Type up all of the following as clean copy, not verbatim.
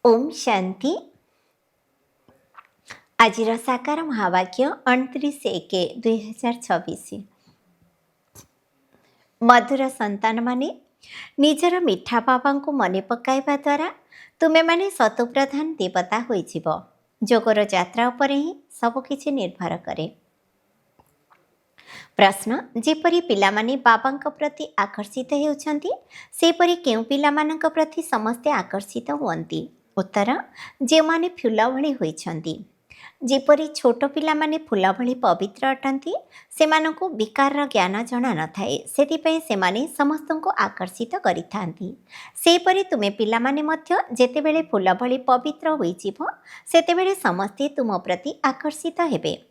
ओम शांति। आज साकार महावाक्य 29/1/2026। मधुर संतान माने निजर मिठा बाबा को मन पकाइबा द्वारा तुमे माने सतप्रधान देवता होइजिब। जोगर यात्रा उपर ही सबकिछि निर्भर करे। प्रश्न, जेपरी पिलामाने बाबांक प्रति आकर्षित हेउछन्ति सेपरी केउ पिलामानंक प्रति समस्ते आकर्षित हुअन्ति? उत्तर, जे माने फूल भଳି होइछन्ति। जेपरी छोट पिलामाने फूल भଳି पवित्र अटन्ति सेमानंकु विकार ज्ञान जना नथाए, सेतिपय सेमाने समस्तंको आकर्षित गरिथान्ति। सेपरी तुमे पिलामाने मध्य जेतेबेले फूल भଳି पवित्र होइजिब सेतेबेले समस्ते तुम प्रति आकर्षित हेबे।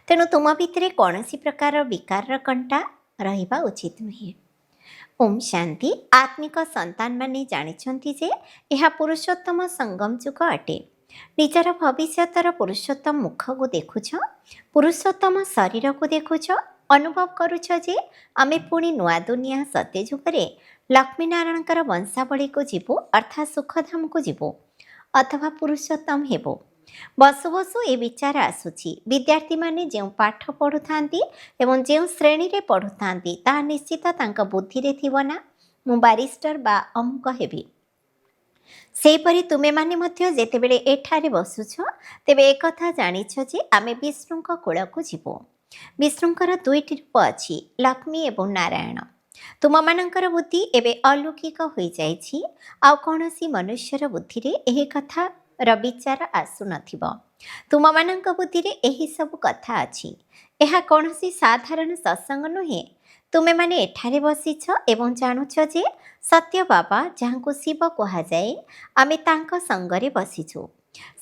तेणु तुम भितर कौनसी प्रकार विकार कंटा रहिबा उचित नुहे। ओम शांति। आत्मिक संतान माने जानिछन्ति जे यह पुरुषोत्तम संगम जुग अटे। निजर भविष्यतर पुरुषोत्तम मुख को देखुछ, पुरुषोत्तम शरीर को देखुछ, अनुभव करुछ जे आमे पुणी नुआ दुनिया सत्य जुगरे लक्ष्मीनारायणकर वंशावली को जीवु अर्थात सुखधाम को जीवु अथवा पुरुषोत्तम हेबो। बसु बसु ए विचार आसुची विद्यार्थी माने जो पाठ पढ़ु थांती एवं जो श्रेणी रे पढ़ु थांती ता निश्चित तांका बुद्धि रे थिबो ना मु बारिस्टर बा अमुक हेबी। सेपरी तुमे माने मध्य जेतेबेले एठारे बसुछ तेबे एक कथा जानिछ जे आमे विष्णुक कूलकु जीवो। विष्णुंकर दुईटी रूप अछि, लक्ष्मी एवं नारायण। तुम मानकर बुद्धि एबे अलौकिक होई जाइछि, आ कोनोसी मनुष्यर बुद्धि रे एही कथा र विचार आसु नथिबो। तुम मानक बुद्धि रे एही सब कथा अछि। एहा कोनोसी साधारण सत्संग नुहे। तुमे माने एठारे बसिछ एवं जानुछ जे सत्य बाबा जहाँको शिव कहा जाए आमे तांको संगरे बसिछु।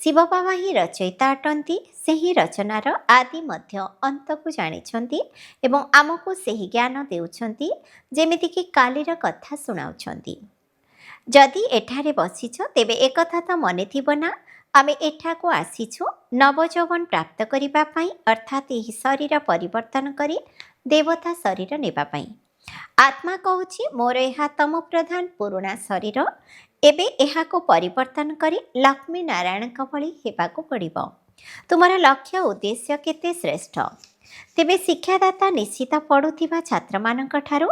शिव बाबा ही रचयिता अटंती, सेही रचनार आदि मध्य अंत को जानिछन्ति एवं आमको सेही ज्ञान देउछन्ति जेमिति कि कालीर कथा सुनाउछन्ति। जदि एठारे बसिछ तेबे एकथा त मने थिबो ना आमे एठाको आसिछु नवजौवन प्राप्त करिबा पई, अर्थात एही शरीर परिवर्तन करी देवता शरीर नेबा पई। आत्मा कहूछि मोर एहा तम प्रधान पुरुणा शरीर, एबे एहाको परिवर्तन करी लक्ष्मी नारायणक भଳି हेबाको पड़िबो। तुमर लक्ष्य उद्देश्य केते श्रेष्ठ? तेबे शिक्षादाता निश्चित पढ़ुथिबा छात्र मानक ठारू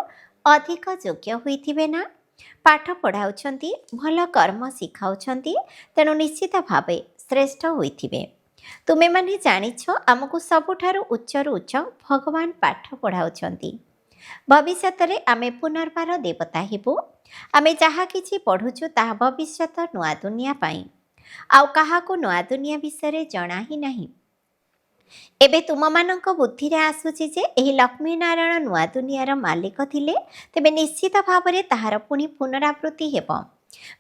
अधिक योग्य होइथिबे ना? पाठ पढ़ाउछन्ति, भल कर्म शिखाउछन्ति, तेणु निश्चित भावे श्रेष्ठ होइथिबे। तुमे माने जानिछ आमको सबुठारू उच्चरु उच्च भगवान पाठ पढ़ाउछन्ति। भविष्यतरे आमे पुनर्बार देवता हेबु। आमे जहा किछि पढ़ुछु ताहा भविष्यत नुआ दुनिया पाई, आउ काहाको नुआ दुनिया विषय जना ही नाही। एबे तुम मानक बुद्धि रे आसुछि जे एही लक्ष्मी नारायण नुआ दुनियार मालिक थिले, तेबे निश्चित भावरे ताहार पुणी पुनरावृत्ति हेबो।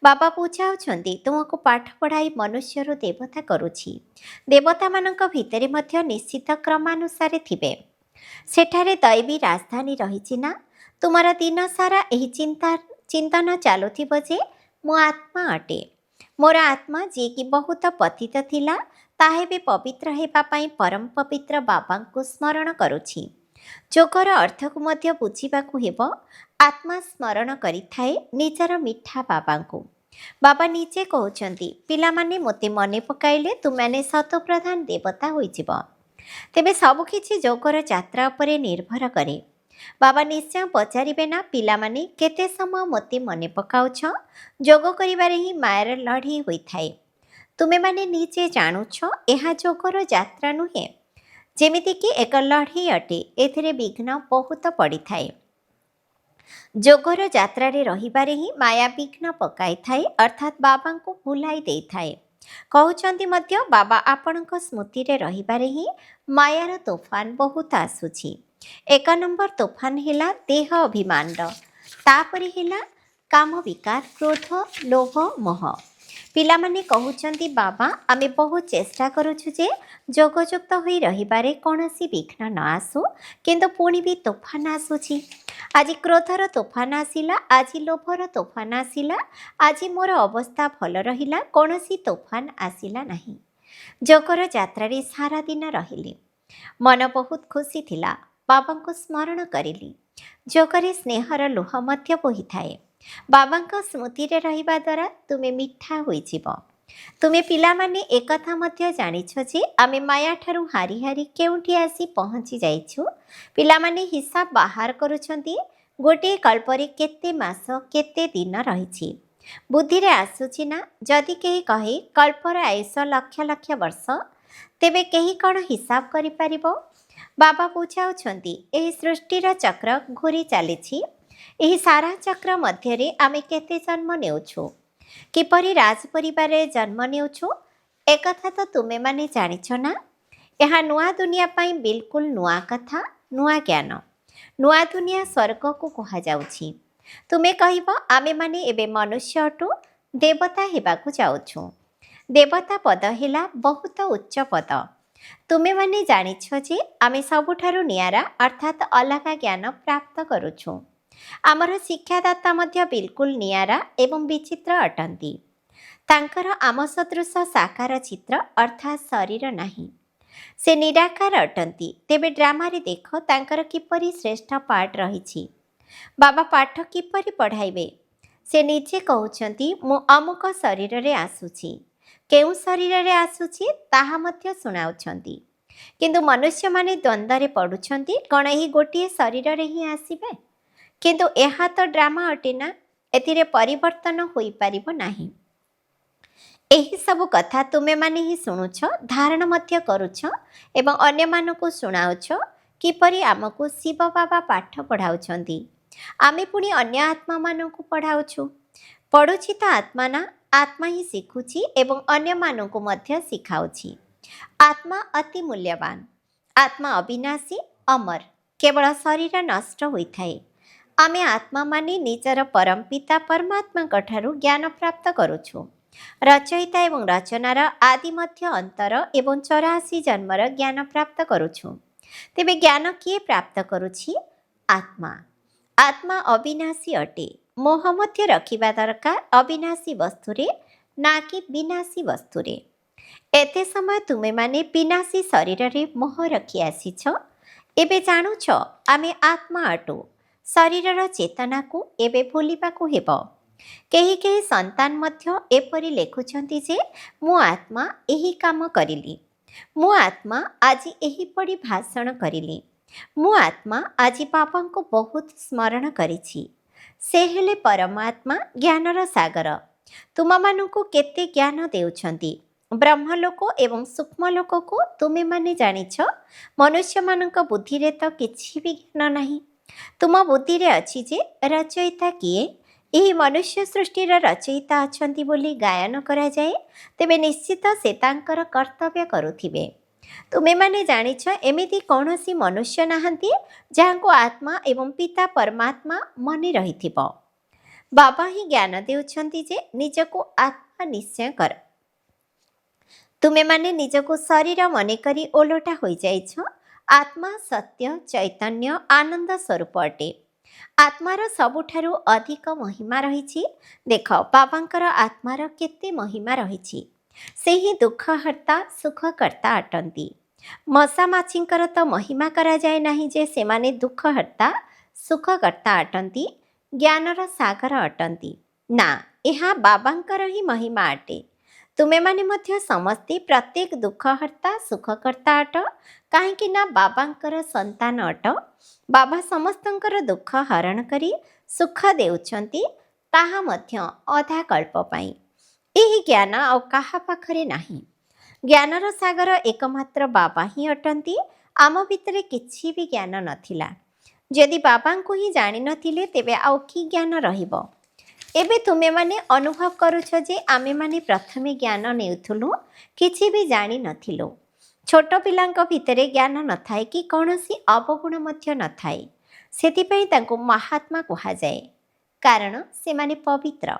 बाबा पूछाउछन्ति तुमको पाठ पढ़ाई मनुष्यरो देवता करुछि। देवता मानक भितरे मध्य निश्चित क्रमानुसारे थिबे। सेठारे दैवी राजधानी रहिछि ना? तुमर दिन सारा एही चिंतन चालुथिबो जे मो आत्मा अटे। मोर आत्मा जे कि बहुत पतित थिला ताहे भी पवित्र हेबा पई परम पवित्र बाबांको स्मरण करुछि। जोगर अर्थ को मध्य बुझिबाकु हेबो। आत्मा स्मरण करिथाए निजर मिठा बाबांको। बाबा निजे कहउछन्ति पिलामाने मोते मने पकाइले तुमाने सतप्रधान देवता होइजिब। तेबे सब किछि जोगर यात्रा उपरे निर्भर करे। बाबा निश्चय पचारिबे ना पिलामाने केते समय मोते मने पकाउछ? जोग करिबारे ही मायर लढ़ी होइथाए। तुमे माने निजे जानुछ एहा जोगर यात्रा नुहे, जेमिति कि एक लढ़ी अटे, एथिरे विघ्न बहुत पड़ी थाए। जोगर यात्रा रे रहिबारे ही माया विघ्न पकाई थाए, अर्थात बाबा को भुलाई देई थाए। कहउछन्ति मध्य बाबा आपणक स्मृति रे रहिबारे ही मायार तोफान बहुत आसुछि। एक नंबर तोफान हेला देह अभिमान, तापरे हेला काम विकार, क्रोध, लोभ, मोह। पिलामाने कहउछन्ति बाबा आमे बहुत चेष्टा करुछु जे जोगयुक्त होई रहिबारे कोनोसी विघ्न न आसु, किंतु पुणी भी तोफान आसुछि। आज क्रोधर तोफान आसिला, आज लोभर तोफान आसिला, आज मोर अवस्था भल रहिला, कोनोसी तोफान आसिला नाही। जोगर यात्रा रे सारा दिन रहिले। मन बहुत खुशी थिला। बाबा को स्मरण करिली। जोगरे स्नेहर लुह मध्य बोही थाए। बाबा स्मृति रे रहिबा द्वारा तुमे मिठा होइजिब। ତୁମେ ପିଲାମାନେ ଏକଥା ମଧ୍ୟ ଜାଣିଛ ଯେ ଆମେ ମାୟାଠାରୁ ହାରି ହାରି କେଉଁଠି ଆସି ପହଞ୍ଚି ଯାଇଛୁ। ପିଲାମାନେ ହିସାବ ବାହାର କରୁଛନ୍ତି, ଗୋଟିଏ କଳ୍ପରେ କେତେ ମାସ କେତେ ଦିନ ରହିଛି। ବୁଦ୍ଧିରେ ଆସୁଛି ନା? ଯଦି କେହି କହେ କଳ୍ପର ଆୟୁଷ ଲକ୍ଷ ଲକ୍ଷ ବର୍ଷ, ତେବେ କେହି କ'ଣ ହିସାବ କରିପାରିବ? ବାବା ବୁଝାଉଛନ୍ତି, ଏହି ସୃଷ୍ଟିର ଚକ୍ର ଘୂରି ଚାଲିଛି। ଏହି ସାରା ଚକ୍ର ମଧ୍ୟରେ ଆମେ କେତେ ଜନ୍ମ ନେଉଛୁ, କିପରି ରାଜ ପରିବାରରେ ଜନ୍ମ ନେଉଛୁ, ଏକଥା ତ ତୁମେମାନେ ଜାଣିଛ ନା? ଏହା ନୂଆ ଦୁନିଆ ପାଇଁ ବିଲକୁଲ ନୂଆ କଥା, ନୂଆ ଜ୍ଞାନ। ନୂଆ ଦୁନିଆ ସ୍ୱର୍ଗକୁ କୁହାଯାଉଛି। ତୁମେ କହିବ ଆମେମାନେ ଏବେ ମନୁଷ୍ୟ ଅଟୁ, ଦେବତା ହେବାକୁ ଯାଉଛୁ। ଦେବତା ପଦ ହେଲା ବହୁତ ଉଚ୍ଚ ପଦ। ତୁମେମାନେ ଜାଣିଛ ଯେ ଆମେ ସବୁଠାରୁ ନିଆରା ଅର୍ଥାତ୍ ଅଲଗା ଜ୍ଞାନ ପ୍ରାପ୍ତ କରୁଛୁ। ଆମର ଶିକ୍ଷାଦାତା ମଧ୍ୟ ବିଲକୁଲ ନିଆରା ଏବଂ ବିଚିତ୍ର ଅଟନ୍ତି। ତାଙ୍କର ଆମ ସଦୃଶ ସାକାର ଚିତ୍ର ଅର୍ଥାତ୍ ଶରୀର ନାହିଁ। ସେ ନିରାକାର ଅଟନ୍ତି। ତେବେ ଡ୍ରାମାରେ ଦେଖ ତାଙ୍କର କିପରି ଶ୍ରେଷ୍ଠ ପାର୍ଟ ରହିଛି। ବାବା ପାଠ କିପରି ପଢ଼ାଇବେ? ସେ ନିଜେ କହୁଛନ୍ତି, ମୁଁ ଅମୁକ ଶରୀରରେ ଆସୁଛି। କେଉଁ ଶରୀରରେ ଆସୁଛି ତାହା ମଧ୍ୟ ଶୁଣାଉଛନ୍ତି। କିନ୍ତୁ ମନୁଷ୍ୟମାନେ ଦ୍ୱନ୍ଦ୍ୱରେ ପଡ଼ୁଛନ୍ତି, କ'ଣ ଏହି ଗୋଟିଏ ଶରୀରରେ ହିଁ ଆସିବେ? କିନ୍ତୁ ଏହା ତ ଡ୍ରାମା ଅଟେ ନା, ଏଥିରେ ପରିବର୍ତ୍ତନ ହୋଇପାରିବ ନାହିଁ। ଏହିସବୁ କଥା ତୁମେମାନେ ହିଁ ଶୁଣୁଛ, ଧାରଣ ମଧ୍ୟ କରୁଛ ଏବଂ ଅନ୍ୟମାନଙ୍କୁ ଶୁଣାଉଛ। କିପରି ଆମକୁ ଶିବ ବାବା ପାଠ ପଢ଼ାଉଛନ୍ତି, ଆମେ ପୁଣି ଅନ୍ୟ ଆତ୍ମାମାନଙ୍କୁ ପଢ଼ାଉଛୁ। ପଢ଼ୁଛି ତ ଆତ୍ମା ନା, ଆତ୍ମା ହିଁ ଶିଖୁଛି ଏବଂ ଅନ୍ୟମାନଙ୍କୁ ମଧ୍ୟ ଶିଖାଉଛି। ଆତ୍ମା ଅତି ମୂଲ୍ୟବାନ। ଆତ୍ମା ଅବିନାଶୀ, ଅମର। କେବଳ ଶରୀର ନଷ୍ଟ ହୋଇଥାଏ। ଆମେ ଆତ୍ମାମାନେ ନିଜର ପରମପିତା ପରମାତ୍ମାଙ୍କ ଠାରୁ ଜ୍ଞାନ ପ୍ରାପ୍ତ କରୁଛୁ। ରଚୟିତା ଏବଂ ରଚନାର ଆଦି ମଧ୍ୟ ଅନ୍ତର ଏବଂ 84 ଜନ୍ମର ଜ୍ଞାନ ପ୍ରାପ୍ତ କରୁଛୁ। ତେବେ ଜ୍ଞାନ କିଏ ପ୍ରାପ୍ତ କରୁଛି? ଆତ୍ମା। ଆତ୍ମା ଅବିନାଶୀ ଅଟେ। ମୋହ ମଧ୍ୟ ରଖିବା ଦରକାର ଅବିନାଶୀ ବସ୍ତୁରେ, ନା କି ବିନାଶୀ ବସ୍ତୁରେ। ଏତେ ସମୟ ତୁମେମାନେ ବିନାଶୀ ଶରୀରରେ ମୋହ ରଖି ଆସିଛ। ଏବେ ଜାଣୁଛ ଆମେ ଆତ୍ମା ଅଟୁ। ଶରୀରର ଚେତନାକୁ ଏବେ ଭୁଲିବାକୁ ହେବ। କେହି କେହି ସନ୍ତାନ ମଧ୍ୟ ଏପରି ଲେଖୁଛନ୍ତି ଯେ ମୁଁ ଆତ୍ମା ଏହି କାମ କରିଲି, ମୁଁ ଆତ୍ମା ଆଜି ଏହିପରି ଭାଷଣ କରିଲି, ମୁଁ ଆତ୍ମା ଆଜି ବାବାଙ୍କୁ ବହୁତ ସ୍ମରଣ କରିଛି। ସେ ହେଲେ ପରମାତ୍ମା, ଜ୍ଞାନର ସାଗର। ତୁମମାନଙ୍କୁ କେତେ ଜ୍ଞାନ ଦେଉଛନ୍ତି। ବ୍ରହ୍ମଲୋକ ଏବଂ ସୂକ୍ଷ୍ମଲୋକକୁ ତୁମେମାନେ ଜାଣିଛ। ମନୁଷ୍ୟମାନଙ୍କ ବୁଦ୍ଧିରେ ତ କିଛି ବି ଜ୍ଞାନ ନାହିଁ। ତୁମ ବୁଦ୍ଧିରେ ଅଛି ଯେ ରଚୟିତା କିଏ? ଏହି ମନୁଷ୍ୟ ସୃଷ୍ଟିର ରଚୟିତା ଅଛନ୍ତି ବୋଲି ଗାୟନ କରାଯାଏ। ତେବେ ନିଶ୍ଚିତ ସେ ତାଙ୍କର କର୍ତ୍ତବ୍ୟ କରୁଥିବେ। ତୁମେମାନେ ଜାଣିଛ ଏମିତି କୌଣସି ମନୁଷ୍ୟ ନାହାନ୍ତି ଯାହାଙ୍କୁ ଆତ୍ମା ଏବଂ ପିତା ପରମାତ୍ମା ମନେ ରହିଥିବ। ବାବା ହିଁ ଜ୍ଞାନ ଦେଉଛନ୍ତି ଯେ ନିଜକୁ ଆତ୍ମା ନିଶ୍ଚୟ କର। ତୁମେମାନେ ନିଜକୁ ଶରୀର ମନେକରି ଓଲଟା ହୋଇଯାଇଛ। ଆତ୍ମା ସତ୍ୟ, ଚୈତନ୍ୟ, ଆନନ୍ଦ ସ୍ୱରୂପ ଅଟେ। ଆତ୍ମାର ସବୁଠାରୁ ଅଧିକ ମହିମା ରହିଛି। ଦେଖ ବାବାଙ୍କର ଆତ୍ମାର କେତେ ମହିମା ରହିଛି। ସେ ହିଁ ଦୁଃଖହର୍ତ୍ତା, ସୁଖକର୍ତ୍ତା ଅଟନ୍ତି। ମଶା ମାଛିଙ୍କର ତ ମହିମା କରାଯାଏ ନାହିଁ ଯେ ସେମାନେ ଦୁଃଖହର୍ତ୍ତା, ସୁଖକର୍ତ୍ତା ଅଟନ୍ତି, ଜ୍ଞାନର ସାଗର ଅଟନ୍ତି। ନା, ଏହା ବାବାଙ୍କର ହିଁ ମହିମା ଅଟେ। ତୁମେମାନେ ମଧ୍ୟ ସମସ୍ତେ ପ୍ରତ୍ୟେକ ଦୁଃଖହର୍ତ୍ତା, ସୁଖକର୍ତ୍ତା ଅଟ। କାହିଁକି ନା ବାବାଙ୍କର ସନ୍ତାନ ଅଟ। ବାବା ସମସ୍ତଙ୍କର ଦୁଃଖ ହରଣ କରି ସୁଖ ଦେଉଛନ୍ତି, ତାହା ମଧ୍ୟ ଅଧା କଳ୍ପ ପାଇଁ। ଏହି ଜ୍ଞାନ ଆଉ କାହା ପାଖରେ ନାହିଁ। ଜ୍ଞାନର ସାଗର ଏକମାତ୍ର ବାବା ହିଁ ଅଟନ୍ତି। ଆମ ଭିତରେ କିଛି ବି ଜ୍ଞାନ ନଥିଲା। ଯଦି ବାବାଙ୍କୁ ହିଁ ଜାଣିନଥିଲେ ତେବେ ଆଉ କି ଜ୍ଞାନ ରହିବ? ଏବେ ତୁମେମାନେ ଅନୁଭବ କରୁଛ ଯେ ଆମେମାନେ ପ୍ରଥମେ ଜ୍ଞାନ ନେଉଥିଲୁ, କିଛି ବି ଜାଣିନଥିଲୁ। ଛୋଟ ପିଲାଙ୍କ ଭିତରେ ଜ୍ଞାନ ନଥାଏ କି କୌଣସି ଅବଗୁଣ ମଧ୍ୟ ନଥାଏ। ସେଥିପାଇଁ ତାଙ୍କୁ ମହାତ୍ମା କୁହାଯାଏ, କାରଣ ସେମାନେ ପବିତ୍ର।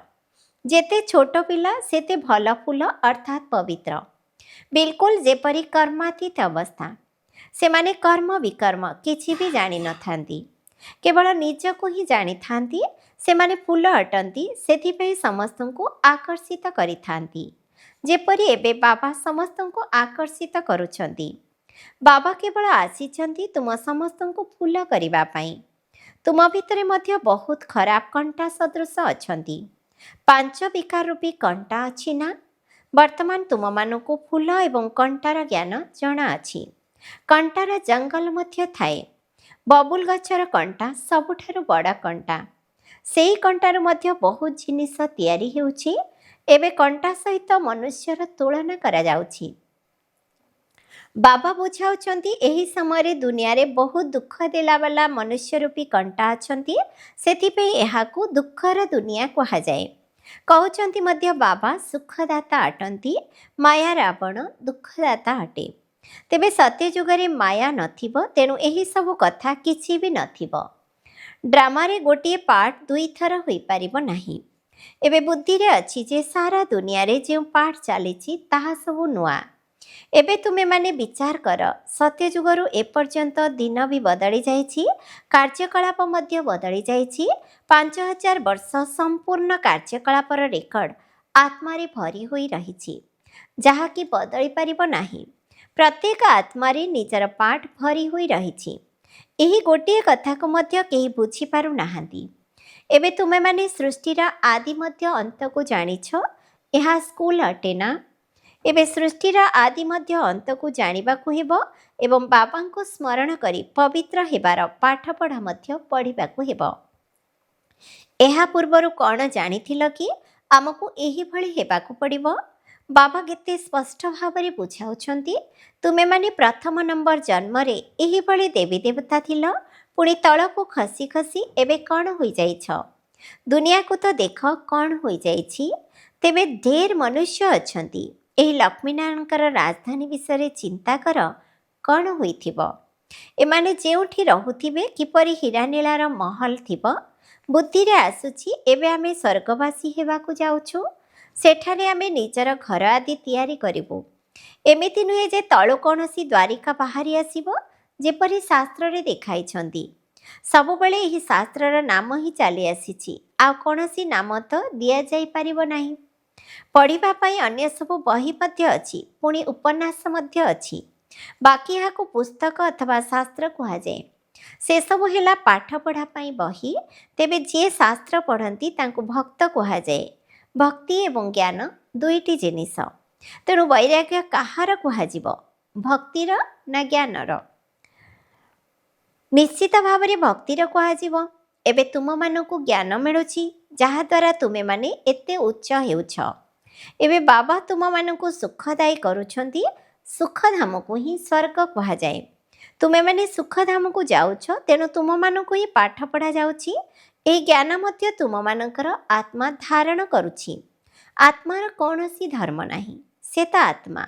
ଯେତେ ଛୋଟ ପିଲା ସେତେ ଭଲ ଫୁଲ ଅର୍ଥାତ୍ ପବିତ୍ର। ବିଲକୁଲ ଯେପରି କର୍ମାତୀତ ଅବସ୍ଥା। ସେମାନେ କର୍ମ ବିକର୍ମ କିଛି ବି ଜାଣିନଥାନ୍ତି, କେବଳ ନିଜକୁ ହିଁ ଜାଣିଥାନ୍ତି। ସେମାନେ ଫୁଲ ଅଟନ୍ତି, ସେଥିପାଇଁ ସମସ୍ତଙ୍କୁ ଆକର୍ଷିତ କରିଥାନ୍ତି। ଯେପରି ଏବେ ବାବା ସମସ୍ତଙ୍କୁ ଆକର୍ଷିତ କରୁଛନ୍ତି। ବାବା କେବଳ ଆସିଛନ୍ତି ତୁମ ସମସ୍ତଙ୍କୁ ଫୁଲ କରିବା ପାଇଁ। ତୁମ ଭିତରେ ମଧ୍ୟ ବହୁତ ଖରାପ କଣ୍ଟା ସଦୃଶ ଅଛନ୍ତି। 5 ବିକାର ରୂପୀ କଣ୍ଟା ଅଛି ନା? ବର୍ତ୍ତମାନ ତୁମମାନଙ୍କୁ ଫୁଲ ଏବଂ କଣ୍ଟାର ଜ୍ଞାନ ଜଣାଅଛି। କଣ୍ଟାର ଜଙ୍ଗଲ ମଧ୍ୟ ଥାଏ। ବବୁଲ ଗଛର କଣ୍ଟା ସବୁଠାରୁ ବଡ଼ କଣ୍ଟା। ସେଇ କଣ୍ଟାରୁ ମଧ୍ୟ ବହୁତ ଜିନିଷ ତିଆରି ହେଉଛି। ଏବେ କଣ୍ଟା ସହିତ ମନୁଷ୍ୟର ତୁଳନା କରାଯାଉଛି। ବାବା ବୁଝାଉଛନ୍ତି ଏହି ସମୟରେ ଦୁନିଆରେ ବହୁତ ଦୁଃଖ ଦେଲାବାଲା ମନୁଷ୍ୟ ରୂପୀ କଣ୍ଟା ଅଛନ୍ତି। ସେଥିପାଇଁ ଏହାକୁ ଦୁଃଖର ଦୁନିଆ କୁହାଯାଏ। କହୁଛନ୍ତି ମଧ୍ୟ ବାବା ସୁଖଦାତା ଅଟନ୍ତି, ମାୟା ରାବଣ ଦୁଃଖଦାତା ଅଟେ। ତେବେ ସତ୍ୟ ଯୁଗରେ ମାୟା ନଥିବ, ତେଣୁ ଏହିସବୁ କଥା କିଛି ବି ନଥିବ। ଡ୍ରାମାରେ ଗୋଟିଏ ପାର୍ଟ ଦୁଇଥର ହୋଇପାରିବ ନାହିଁ। ଏବେ ବୁଦ୍ଧିରେ ଅଛି ଯେ ସାରା ଦୁନିଆରେ ଯେଉଁ ପାର୍ଟ ଚାଲିଛି ତାହା ସବୁ ନୂଆ। ଏବେ ତୁମେମାନେ ବିଚାର କର, ସତ୍ୟ ଯୁଗରୁ ଏପର୍ଯ୍ୟନ୍ତ ଦିନ ବି ବଦଳି ଯାଇଛି, କାର୍ଯ୍ୟକଳାପ ମଧ୍ୟ ବଦଳି ଯାଇଛି। 5000 ବର୍ଷ ସମ୍ପୂର୍ଣ୍ଣ କାର୍ଯ୍ୟକଳାପର ରେକର୍ଡ ଆତ୍ମାରେ ଭରି ହୋଇ ରହିଛି, ଯାହାକି ବଦଳି ପାରିବ ନାହିଁ। ପ୍ରତ୍ୟେକ ଆତ୍ମାରେ ନିଜର ପାର୍ଟ ଭରି ହୋଇ ରହିଛି। ଏହି ଗୋଟିଏ କଥାକୁ ମଧ୍ୟ କେହି ବୁଝିପାରୁନାହାନ୍ତି। ଏବେ ତୁମେମାନେ ସୃଷ୍ଟିର ଆଦି ମଧ୍ୟ ଅନ୍ତକୁ ଜାଣିଛ। ଏହା ସ୍କୁଲ ଅଟେ ନା? ଏବେ ସୃଷ୍ଟିର ଆଦି ମଧ୍ୟ ଅନ୍ତକୁ ଜାଣିବାକୁ ହେବ ଏବଂ ବାବାଙ୍କୁ ସ୍ମରଣ କରି ପବିତ୍ର ହେବାର ପାଠପଢ଼ା ମଧ୍ୟ ପଢ଼ିବାକୁ ହେବ। ଏହା ପୂର୍ବରୁ କ'ଣ ଜାଣିଥିଲ କି ଆମକୁ ଏହିଭଳି ହେବାକୁ ପଡ଼ିବ? ବାବା କେତେ ସ୍ପଷ୍ଟ ଭାବରେ ବୁଝାଉଛନ୍ତି, ତୁମେମାନେ ପ୍ରଥମ ନମ୍ବର ଜନ୍ମରେ ଏହିଭଳି ଦେବୀ ଦେବତା ଥିଲ, ପୁଣି ତଳକୁ ଖସି ଖସି ଏବେ କ'ଣ ହୋଇଯାଇଛ? ଦୁନିଆକୁ ତ ଦେଖ କ'ଣ ହୋଇଯାଇଛି। ତେବେ ଢେର ମନୁଷ୍ୟ ଅଛନ୍ତି। ଏହି ଲକ୍ଷ୍ମୀନାରାୟଣଙ୍କର ରାଜଧାନୀ ବିଷୟରେ ଚିନ୍ତା କର, କ'ଣ ହୋଇଥିବ। ଏମାନେ ଯେଉଁଠି ରହୁଥିବେ, କିପରି ହୀରାନୀଳାର ମହଲ ଥିବ। ବୁଦ୍ଧିରେ ଆସୁଛି ଏବେ ଆମେ ସ୍ୱର୍ଗବାସୀ ହେବାକୁ ଯାଉଛୁ। ସେଠାରେ ଆମେ ନିଜର ଘର ଆଦି ତିଆରି କରିବୁ। ଏମିତି ନୁହେଁ ଯେ ତଳୁ କୌଣସି ଦ୍ୱାରିକା ବାହାରି ଆସିବ, ଯେପରି ଶାସ୍ତ୍ରରେ ଦେଖାଇଛନ୍ତି। ସବୁବେଳେ ଏହି ଶାସ୍ତ୍ରର ନାମ ହିଁ ଚାଲି ଆସିଛି, ଆଉ କୌଣସି ନାମ ତ ଦିଆଯାଇପାରିବ ନାହିଁ। ପଢ଼ିବା ପାଇଁ ଅନ୍ୟ ସବୁ ବହି ମଧ୍ୟ ଅଛି, ପୁଣି ଉପନ୍ୟାସ ମଧ୍ୟ ଅଛି। ବାକି ଏହାକୁ ପୁସ୍ତକ ଅଥବା ଶାସ୍ତ୍ର କୁହାଯାଏ। ସେସବୁ ହେଲା ପାଠପଢ଼ା ପାଇଁ ବହି। ତେବେ ଯିଏ ଶାସ୍ତ୍ର ପଢ଼ନ୍ତି ତାଙ୍କୁ ଭକ୍ତ କୁହାଯାଏ। ଭକ୍ତି ଏବଂ ଜ୍ଞାନ ଦୁଇଟି ଜିନିଷ। ତେଣୁ ବୈରାଗ୍ୟ କାହାର କୁହାଯିବ, ଭକ୍ତିର ନା ଜ୍ଞାନର? ନିଶ୍ଚିତ ଭାବରେ ଭକ୍ତିର କୁହାଯିବ। ଏବେ ତୁମମାନଙ୍କୁ ଜ୍ଞାନ ମିଳୁଛି, ଯାହାଦ୍ୱାରା ତୁମେମାନେ ଏତେ ଉଚ୍ଚ ହେଉଛ। ଏବେ ବାବା ତୁମମାନଙ୍କୁ ସୁଖଦାୟୀ କରୁଛନ୍ତି। ସୁଖଧାମକୁ ହିଁ ସ୍ୱର୍ଗ କୁହାଯାଏ। ତୁମେମାନେ ସୁଖଧାମକୁ ଯାଉଛ, ତେଣୁ ତୁମମାନଙ୍କୁ ହିଁ ପାଠ ପଢ଼ାଯାଉଛି। ଏହି ଜ୍ଞାନ ମଧ୍ୟ ତୁମମାନଙ୍କର ଆତ୍ମା ଧାରଣ କରୁଛି। ଆତ୍ମାର କୌଣସି ଧର୍ମ ନାହିଁ, ସେ ତ ଆତ୍ମା।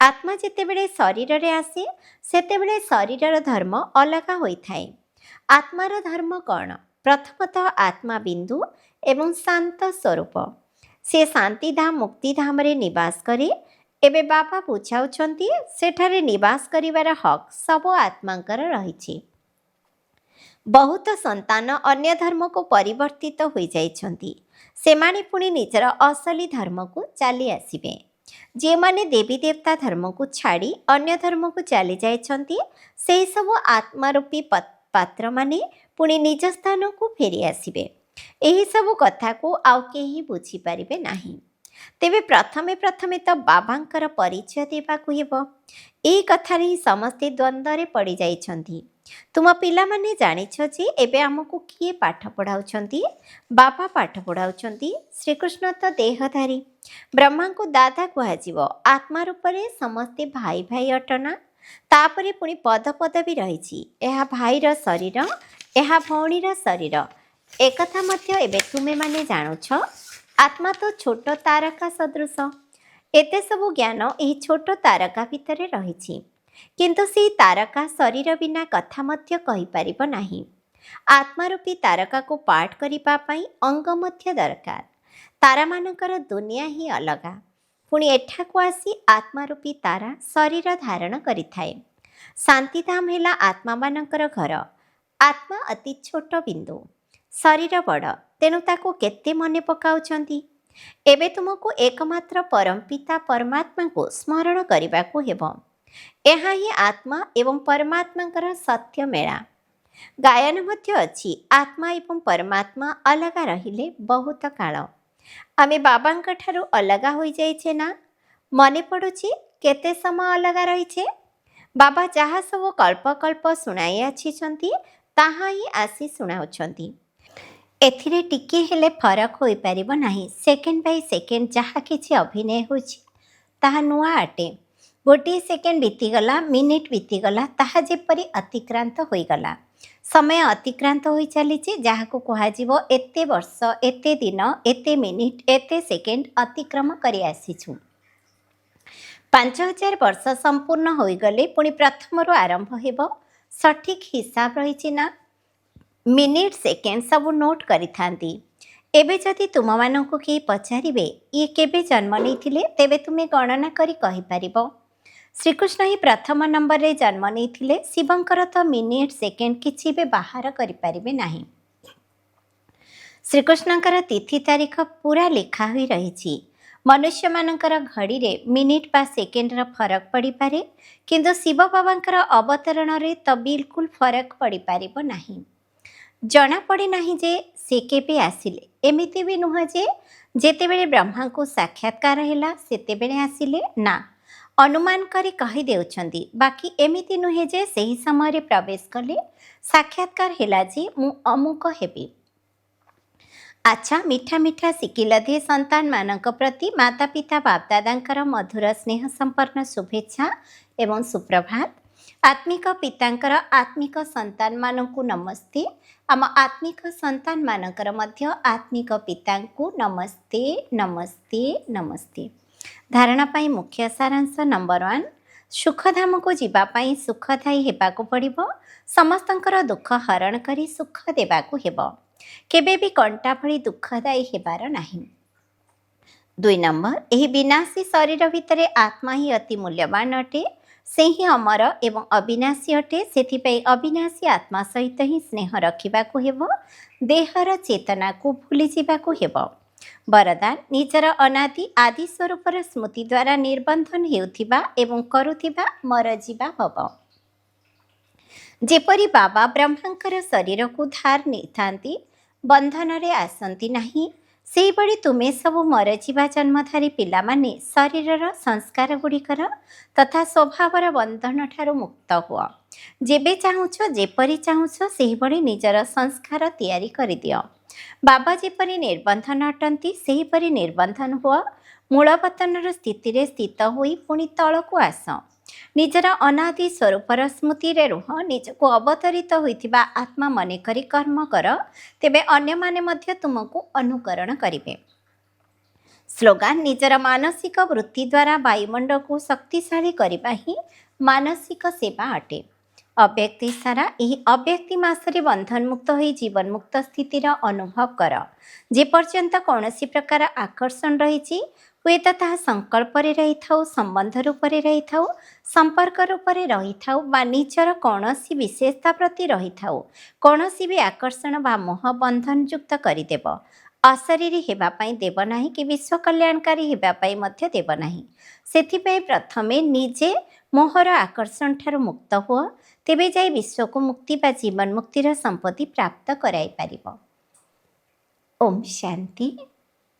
ଆତ୍ମା ଯେତେବେଳେ ଶରୀରରେ ଆସେ, ସେତେବେଳେ ଶରୀରର ଧର୍ମ ଅଲଗା ହୋଇଥାଏ। ଆତ୍ମାର ଧର୍ମ କ'ଣ? ପ୍ରଥମତଃ ଆତ୍ମା ବିନ୍ଦୁ ଏବଂ ଶାନ୍ତ ସ୍ୱରୂପ। ସେ ଶାନ୍ତିଧାମ ମୁକ୍ତିଧାମରେ ନିବାସ କରେ। ଏବେ ବାବା ବୁଝାଉଛନ୍ତି, ସେଠାରେ ନିବାସ କରିବାର ହକ୍ ସବୁ ଆତ୍ମାଙ୍କର ରହିଛି। ବହୁତ ସନ୍ତାନ ଅନ୍ୟ ଧର୍ମକୁ ପରିବର୍ତ୍ତିତ ହୋଇଯାଇଛନ୍ତି। ସେମାନେ ପୁଣି ନିଜର ଅସଲି ଧର୍ମକୁ ଚାଲି ଆସିବେ। ଯେଉଁମାନେ ଦେବୀ ଦେବତା ଧର୍ମକୁ ଛାଡ଼ି ଅନ୍ୟ ଧର୍ମକୁ ଚାଲି ଯାଇଛନ୍ତି, ସେହିସବୁ ଆତ୍ମାରୂପୀ ପାତ୍ରମାନେ ପୁଣି ନିଜ ସ୍ଥାନକୁ ଫେରି ଆସିବେ। ଏହିସବୁ କଥାକୁ ଆଉ କେହି ବୁଝିପାରିବେ ନାହିଁ। ତେବେ ପ୍ରଥମେ ପ୍ରଥମେ ତ ବାବାଙ୍କର ପରିଚୟ ଦେବାକୁ ହେବ। ଏହି କଥାରେ ହିଁ ସମସ୍ତେ ଦ୍ୱନ୍ଦ୍ୱରେ ପଡ଼ିଯାଇଛନ୍ତି। ତୁମ ପିଲାମାନେ ଜାଣିଛ ଯେ ଏବେ ଆମକୁ କିଏ ପାଠ ପଢ଼ାଉଛନ୍ତି? ବାବା ପାଠ ପଢ଼ାଉଛନ୍ତି। ଶ୍ରୀକୃଷ୍ଣ ତ ଦେହଧାରୀ, ବ୍ରହ୍ମାଙ୍କୁ ଦାଦା କୁହାଯିବ। ଆତ୍ମା ରୂପରେ ସମସ୍ତେ ଭାଇ ଭାଇ ଅଟନା। ତାପରେ ପୁଣି ପଦପଦବୀ ରହିଛି। ଏହା ଭାଇର ଶରୀର, ଏହା ଭଉଣୀର ଶରୀର। ଏକଥା ମଧ୍ୟ ଏବେ ତୁମେମାନେ ଜାଣୁଛ। ଆତ୍ମା ତ ଛୋଟ ତାରକା ସଦୃଶ। ଏତେ ସବୁ ଜ୍ଞାନ ଏହି ଛୋଟ ତାରକା ଭିତରେ ରହିଛି। କିନ୍ତୁ ସେହି ତାରକା ଶରୀର ବିନା କଥା ମଧ୍ୟ କହିପାରିବ ନାହିଁ। ଆତ୍ମାରୂପୀ ତାରକାକୁ ପାଠ କରିବା ପାଇଁ ଅଙ୍ଗ ମଧ୍ୟ ଦରକାର। ତାରାମାନଙ୍କର ଦୁନିଆ ହିଁ ଅଲଗା। ପୁଣି ଏଠାକୁ ଆସି ଆତ୍ମାରୂପୀ ତାରା ଶରୀର ଧାରଣ କରିଥାଏ। ଶାନ୍ତିଧାମ ହେଲା ଆତ୍ମାମାନଙ୍କର ଘର। ଆତ୍ମା ଅତି ଛୋଟ ବିନ୍ଦୁ, ଶରୀର ବଡ଼, ତେଣୁ ତାକୁ କେତେ ମନେ ପକାଉଛନ୍ତି। ଏବେ ତୁମକୁ ଏକମାତ୍ର ପରମପିତା ପରମାତ୍ମାଙ୍କୁ ସ୍ମରଣ କରିବାକୁ ହେବ। ଏହା ହିଁ ଆତ୍ମା ଏବଂ ପରମାତ୍ମାଙ୍କର ସତ୍ୟ ମେଳା। ଗାୟନ ମଧ୍ୟ ଅଛି, ଆତ୍ମା ଏବଂ ପରମାତ୍ମା ଅଲଗା ରହିଲେ ବହୁତ କାଳ। ଆମେ ବାବାଙ୍କ ଠାରୁ ଅଲଗା ହୋଇଯାଇଛେ ନା? ମନେ ପଡ଼ୁଛି କେତେ ସମୟ ଅଲଗା ରହିଛେ? ବାବା ଯାହା ସବୁ କଳ୍ପ କଳ୍ପ ଶୁଣାଇ ଆସିଛନ୍ତି ତାହା ହିଁ ଆସି ଶୁଣାଉଛନ୍ତି। ଏଥିରେ ଟିକିଏ ହେଲେ ଫରକ ହୋଇପାରିବ ନାହିଁ। ସେକେଣ୍ଡ ବାଇ ସେକେଣ୍ଡ ଯାହା କିଛି ଅଭିନୟ ହେଉଛି ତାହା ନୂଆ ଅଟେ। ଗୋଟିଏ ସେକେଣ୍ଡ ବିତିଗଲା, ମିନିଟ୍ ବିତିଗଲା, ତାହା ଯେପରି ଅତିକ୍ରାନ୍ତ ହୋଇଗଲା। ସମୟ ଅତିକ୍ରାନ୍ତ ହୋଇ ଚାଲିଛି, ଯାହାକୁ କୁହାଯିବ ଏତେ ବର୍ଷ, ଏତେ ଦିନ, ଏତେ ମିନିଟ୍, ଏତେ ସେକେଣ୍ଡ ଅତିକ୍ରମ କରି ଆସିଛୁ। 5000 ବର୍ଷ ସମ୍ପୂର୍ଣ୍ଣ ହୋଇଗଲେ ପୁଣି ପ୍ରଥମରୁ ଆରମ୍ଭ ହେବ। ସଠିକ୍ ହିସାବ ରହିଛି ନା? ମିନିଟ୍ ସେକେଣ୍ଡ ସବୁ ନୋଟ୍ କରିଥାନ୍ତି। ଏବେ ଯଦି ତୁମମାନଙ୍କୁ କେହି ପଚାରିବେ ଇଏ କେବେ ଜନ୍ମ ନେଇଥିଲେ, ତେବେ ତୁମେ ଗଣନା କରି କହିପାରିବ। ଶ୍ରୀକୃଷ୍ଣ ହିଁ ପ୍ରଥମ ନମ୍ବରରେ ଜନ୍ମ ନେଇଥିଲେ। ଶିବଙ୍କର ତ ମିନିଟ୍ ସେକେଣ୍ଡ କିଛି ବି ବାହାର କରିପାରିବେ ନାହିଁ। ଶ୍ରୀକୃଷ୍ଣଙ୍କର ତିଥି ତାରିଖ ପୁରା ଲେଖା ହୋଇ ରହିଛି। ମନୁଷ୍ୟମାନଙ୍କର ଘଡ଼ିରେ ମିନିଟ୍ ବା ସେକେଣ୍ଡର ଫରକ ପଡ଼ିପାରେ, କିନ୍ତୁ ଶିବ ବାବାଙ୍କର ଅବତରଣରେ ତ ବିଲକୁଲ ଫରକ ପଡ଼ିପାରିବ ନାହିଁ। ଜଣାପଡ଼େ ନାହିଁ ଯେ ସେ କେବେ ଆସିଲେ। ଏମିତି ବି ନୁହେଁ ଯେ ଯେତେବେଳେ ବ୍ରହ୍ମାଙ୍କୁ ସାକ୍ଷାତକାର ହେଲା ସେତେବେଳେ ଆସିଲେ, ନା, ଅନୁମାନ କରି କହିଦେଉଛନ୍ତି। ବାକି ଏମିତି ନୁହେଁ ଯେ ସେହି ସମୟରେ ପ୍ରବେଶ କଲେ ସାକ୍ଷାତକାର ହେଲା ଯେ ମୁଁ ଅମୁକ ହେବି। ଆଚ୍ଛା, ମିଠା ମିଠା ଶିକିଲଧି ସନ୍ତାନମାନଙ୍କ ପ୍ରତି ମାତା ପିତା ବାପଦାଦାଙ୍କର ମଧୁର ସ୍ନେହ ସମ୍ପନ୍ନ ଶୁଭେଚ୍ଛା ଏବଂ ସୁପ୍ରଭାତ। ଆତ୍ମିକ ପିତାଙ୍କର ଆତ୍ମିକ ସନ୍ତାନମାନଙ୍କୁ ନମସ୍ତେ। ଆମ ଆତ୍ମିକ ସନ୍ତାନମାନଙ୍କର ମଧ୍ୟ ଆତ୍ମିକ ପିତାଙ୍କୁ ନମସ୍ତେ, ନମସ୍ତେ, ନମସ୍ତେ। ଧାରଣା ପାଇଁ ମୁଖ୍ୟ ସାରାଂଶ ନମ୍ବର 1, ସୁଖଧାମକୁ ଯିବା ପାଇଁ ସୁଖଦାୟୀ ହେବାକୁ ପଡ଼ିବ। ସମସ୍ତଙ୍କର ଦୁଃଖ ହରଣ କରି ସୁଖ ଦେବାକୁ ହେବ। କେବେ ବି କଣ୍ଟା ଭଳି ଦୁଃଖଦାୟୀ ହେବାର ନାହିଁ। 2 ନମ୍ବର, ଏହି ବିନାଶୀ ଶରୀର ଭିତରେ ଆତ୍ମା ହିଁ ଅତି ମୂଲ୍ୟବାନ ଅଟେ। ସେ ହିଁ ଅମର ଏବଂ ଅବିନାଶୀ ଅଟେ। ସେଥିପାଇଁ ଅବିନାଶୀ ଆତ୍ମା ସହିତ ହିଁ ସ୍ନେହ ରଖିବାକୁ ହେବ। ଦେହର ଚେତନାକୁ ଭୁଲିଯିବାକୁ ହେବ। ବରଦାନ, ନିଜର ଅନାଦି ଆଦି ସ୍ୱରୂପର ସ୍ମୃତି ଦ୍ୱାରା ନିର୍ବନ୍ଧନ ହେଉଥିବା ଏବଂ କରୁଥିବା ମରଯିବା ଭବ। ଯେପରି ବାବା ବ୍ରହ୍ମାଙ୍କର ଶରୀରକୁ ଧାର ନେଇଥାନ୍ତି, ବନ୍ଧନରେ ଆସନ୍ତି ନାହିଁ, ସେହିଭଳି ତୁମେ ସବୁ ମରଯିବା ଜନ୍ମଧାରୀ ପିଲାମାନେ ଶରୀରର ସଂସ୍କାର ଗୁଡ଼ିକର ତଥା ସ୍ୱଭାବର ବନ୍ଧନଠାରୁ ମୁକ୍ତ ହୁଅ। ଯେବେ ଚାହୁଁଛ, ଯେପରି ଚାହୁଁଛ ସେହିଭଳି ନିଜର ସଂସ୍କାର ତିଆରି କରିଦିଅ। ବାବା ଯେପରି ନିର୍ବନ୍ଧନ ଅଟନ୍ତି ସେହିପରି ନିର୍ବନ୍ଧନ ହୁଅ। ମୂଳପତନର ସ୍ଥିତିରେ ସ୍ଥିତ ହୋଇ ପୁଣି ତଳକୁ ଆସ। ନିଜର ଅନାଦି ସ୍ୱରୂପର ସ୍ମୃତିରେ ରୁହ। ନିଜକୁ ଅବତରିତ ହୋଇଥିବା ଆତ୍ମା ମନେକରି କର୍ମ କର, ତେବେ ଅନ୍ୟମାନେ ମଧ୍ୟ ତୁମକୁ ଅନୁକରଣ କରିବେ। ସ୍ଲୋଗାନ, ନିଜର ମାନସିକ ବୃତ୍ତି ଦ୍ୱାରା ବାୟୁମଣ୍ଡଳକୁ ଶକ୍ତିଶାଳୀ କରିବା ହିଁ ମାନସିକ ସେବା ଅଟେ। ଅବ୍ୟକ୍ତି ସାରା ଏହି ଅବ୍ୟକ୍ତି ମାସରେ ବନ୍ଧନମୁକ୍ତ ହୋଇ ଜୀବନମୁକ୍ତ ସ୍ଥିତିର ଅନୁଭବ କର। ଯେପର୍ଯ୍ୟନ୍ତ କୌଣସି ପ୍ରକାର ଆକର୍ଷଣ ରହିଛି, ହୁଏତ ତାହା ସଂକଳ୍ପରେ ରହିଥାଉ, ସମ୍ବନ୍ଧ ରୂପରେ ରହିଥାଉ, ସମ୍ପର୍କ ରୂପରେ ରହିଥାଉ ବା ନିଜର କୌଣସି ବିଶେଷତା ପ୍ରତି ରହିଥାଉ, କୌଣସି ବି ଆକର୍ଷଣ ବା ମୋହ ବନ୍ଧନଯୁକ୍ତ କରିଦେବ। ଅଶରୀରୀ ହେବା ପାଇଁ ଦେବ ନାହିଁ କି ବିଶ୍ୱ କଲ୍ୟାଣକାରୀ ହେବା ପାଇଁ ମଧ୍ୟ ଦେବ ନାହିଁ। ସେଥିପାଇଁ ପ୍ରଥମେ ନିଜେ ମୋହର ଆକର୍ଷଣ ଠାରୁ ମୁକ୍ତ ହୁଅ, ତେବେ ଯାଇ ବିଶ୍ୱକୁ ମୁକ୍ତି ବା ଜୀବନ ମୁକ୍ତିର ସମ୍ପତ୍ତି ପ୍ରାପ୍ତ କରାଇ ପାରିବ। ଓମ୍ ଶାନ୍ତି।